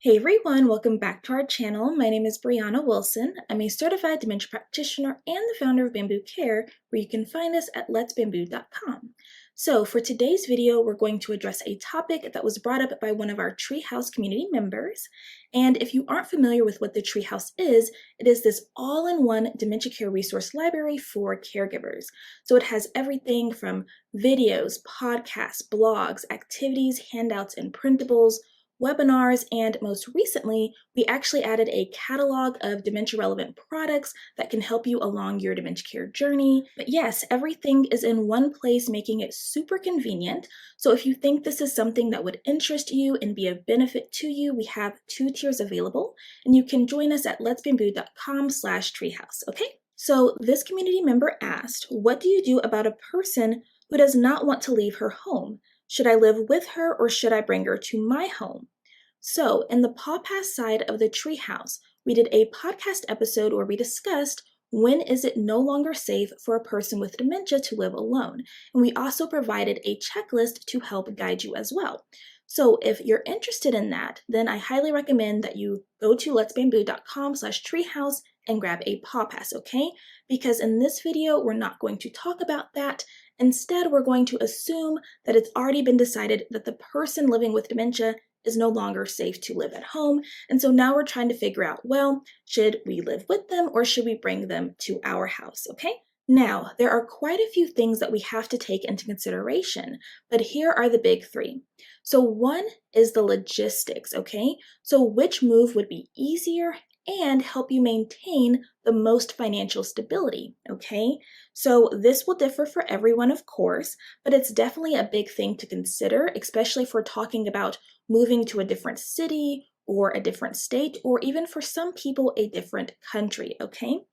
Hey everyone, welcome back to our channel. My name is Brianna Wilson. I'm a certified dementia practitioner and the founder of Bambu Care, where you can find us at letsbambu.com. So for today's video, we're going to address a topic that was brought up by one of our Treehouse community members. And if you aren't familiar with what the Treehouse is, it is this all-in-one dementia care resource library for caregivers. So it has everything from videos, podcasts, blogs, activities, handouts, and printables, webinars, and most recently, we actually added a catalog of dementia-relevant products that can help you along your dementia care journey. But yes, everything is in one place, making it super convenient. So if you think this is something that would interest you and be of benefit to you, we have 2 tiers available, and you can join us at letsbambu.com/treehouse, okay? So this community member asked, what do you do about a person who does not want to leave her home? Should I live with her or should I bring her to my home? So, in the Paw Pass side of the Treehouse, we did a podcast episode where we discussed when is it no longer safe for a person with dementia to live alone. And we also provided a checklist to help guide you as well. So if you're interested in that, then I highly recommend that you go to letsbambu.com/treehouse and grab a Paw Pass, okay? Because in this video, we're not going to talk about that. Instead, we're going to assume that it's already been decided that the person living with dementia is no longer safe to live at home. And so now we're trying to figure out, well, should we live with them or should we bring them to our house, okay? Now, there are quite a few things that we have to take into consideration, but here are the big 3. So one is the logistics, okay? So which move would be easier and help you maintain the most financial stability, okay? So this will differ for everyone, of course, but it's definitely a big thing to consider, especially if we're talking about moving to a different city or a different state, or even for some people, a different country, okay?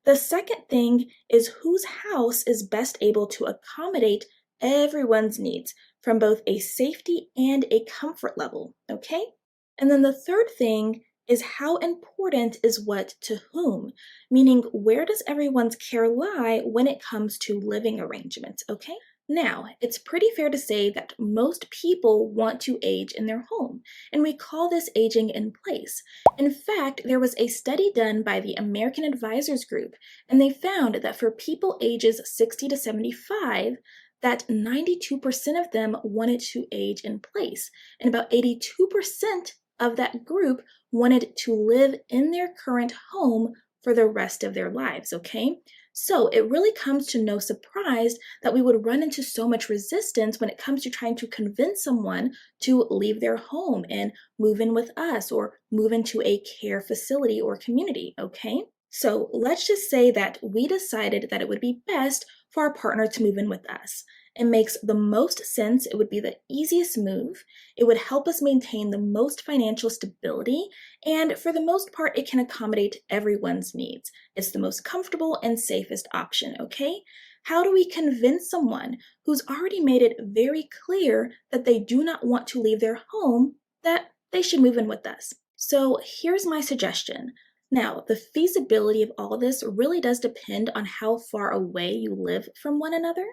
The second thing is whose house is best able to accommodate everyone's needs from both a safety and a comfort level, okay? And then the third thing is how important is what to whom, meaning where does everyone's care lie when it comes to living arrangements, okay? Now, it's pretty fair to say that most people want to age in their home, and we call this aging in place. In fact, there was a study done by the American Advisors Group, and they found that for people ages 60 to 75, that 92% of them wanted to age in place, and about 82% of that group wanted to live in their current home for the rest of their lives, okay? So it really comes to no surprise that we would run into so much resistance when it comes to trying to convince someone to leave their home and move in with us or move into a care facility or community, okay? So let's just say that we decided that it would be best for our partner to move in with us. It makes the most sense. It would be the easiest move. It would help us maintain the most financial stability. And for the most part, it can accommodate everyone's needs. It's the most comfortable and safest option, okay? How do we convince someone who's already made it very clear that they do not want to leave their home that they should move in with us? So here's my suggestion. Now, the feasibility of all this really does depend on how far away you live from one another,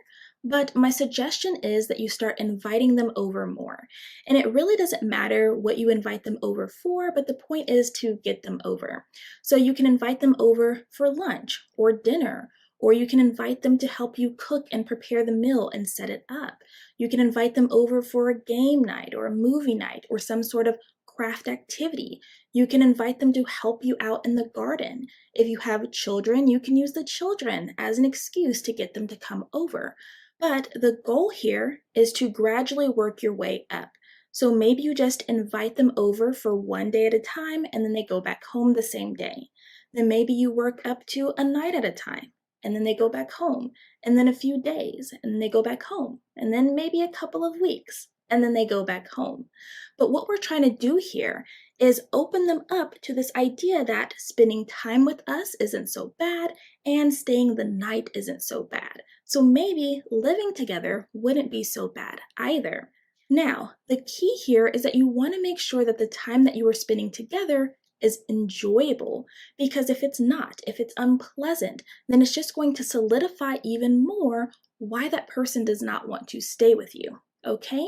but my suggestion is that you start inviting them over more. And it really doesn't matter what you invite them over for, but the point is to get them over. So you can invite them over for lunch or dinner, or you can invite them to help you cook and prepare the meal and set it up. You can invite them over for a game night or a movie night or some sort of craft activity. You can invite them to help you out in the garden. If you have children, you can use the children as an excuse to get them to come over. But the goal here is to gradually work your way up. So maybe you just invite them over for one day at a time and then they go back home the same day. Then maybe you work up to a night at a time and then they go back home, and then a few days and they go back home, and then maybe a couple of weeks and then they go back home. But what we're trying to do here is open them up to this idea that spending time with us isn't so bad and staying the night isn't so bad. So maybe living together wouldn't be so bad either. Now, the key here is that you want to make sure that the time that you are spending together is enjoyable, because if it's not, if it's unpleasant, then it's just going to solidify even more why that person does not want to stay with you, okay?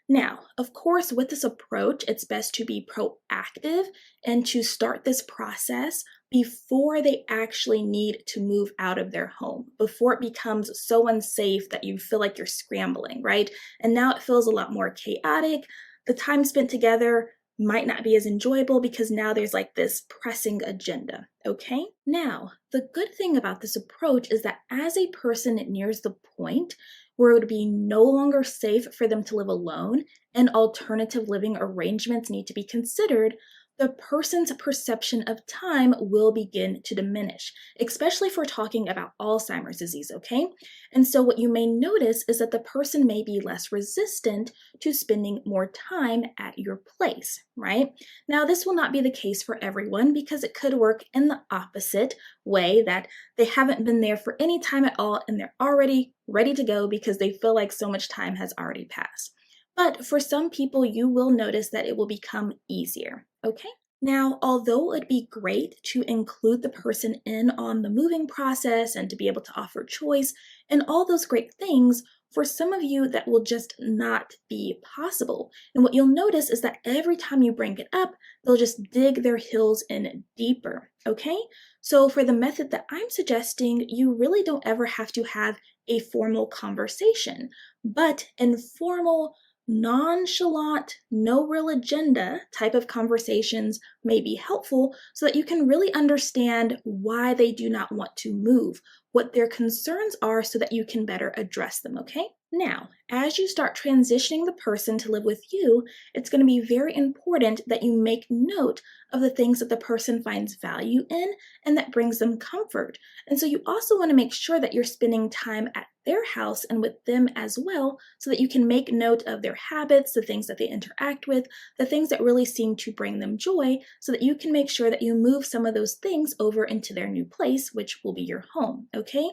Now, of course, with this approach, it's best to be proactive and to start this process before they actually need to move out of their home, before it becomes so unsafe that you feel like you're scrambling, right? And now it feels a lot more chaotic. The time spent together might not be as enjoyable because now there's like this pressing agenda, okay? Now, the good thing about this approach is that as a person nears the point where it would be no longer safe for them to live alone and alternative living arrangements need to be considered, the person's perception of time will begin to diminish, especially if we're talking about Alzheimer's disease, okay? And so what you may notice is that the person may be less resistant to spending more time at your place, right? Now, this will not be the case for everyone because it could work in the opposite way, that they haven't been there for any time at all and they're already ready to go because they feel like so much time has already passed. But for some people, you will notice that it will become easier, okay? Now, although it'd be great to include the person in on the moving process and to be able to offer choice and all those great things, for some of you that will just not be possible. And what you'll notice is that every time you bring it up, they'll just dig their heels in deeper, okay? So for the method that I'm suggesting, you really don't ever have to have a formal conversation, but informal, nonchalant, no real agenda type of conversations may be helpful so that you can really understand why they do not want to move, what their concerns are so that you can better address them, okay? Now, as you start transitioning the person to live with you, it's going to be very important that you make note of the things that the person finds value in and that brings them comfort. And so you also want to make sure that you're spending time at their house and with them as well so that you can make note of their habits, the things that they interact with, the things that really seem to bring them joy, so that you can make sure that you move some of those things over into their new place, which will be your home, okay?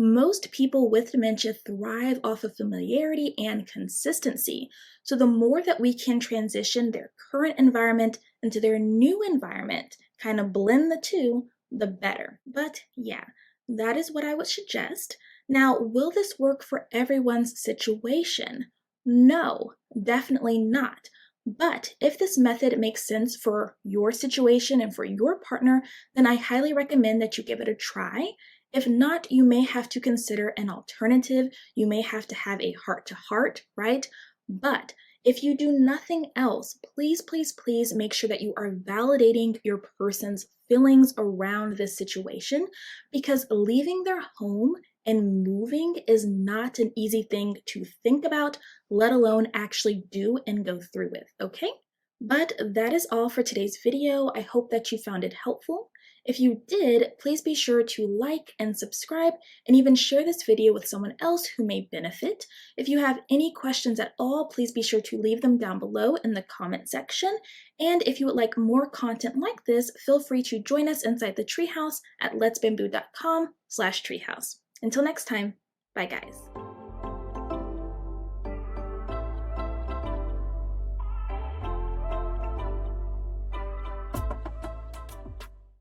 Most people with dementia thrive off of familiarity and consistency. So the more that we can transition their current environment into their new environment, kind of blend the two, the better. But yeah, that is what I would suggest. Now, will this work for everyone's situation? No, definitely not. But if this method makes sense for your situation and for your partner, then I highly recommend that you give it a try. If not, you may have to consider an alternative. You may have to have a heart-to-heart, right? But if you do nothing else, please, please, please make sure that you are validating your person's feelings around this situation, because leaving their home and moving is not an easy thing to think about, let alone actually do and go through with, okay? But that is all for today's video. I hope that you found it helpful. If you did, please be sure to like and subscribe and even share this video with someone else who may benefit. If you have any questions at all, please be sure to leave them down below in the comment section. And if you would like more content like this, feel free to join us inside the treehouse at letsbamboo.com/treehouse. Until next time, bye guys.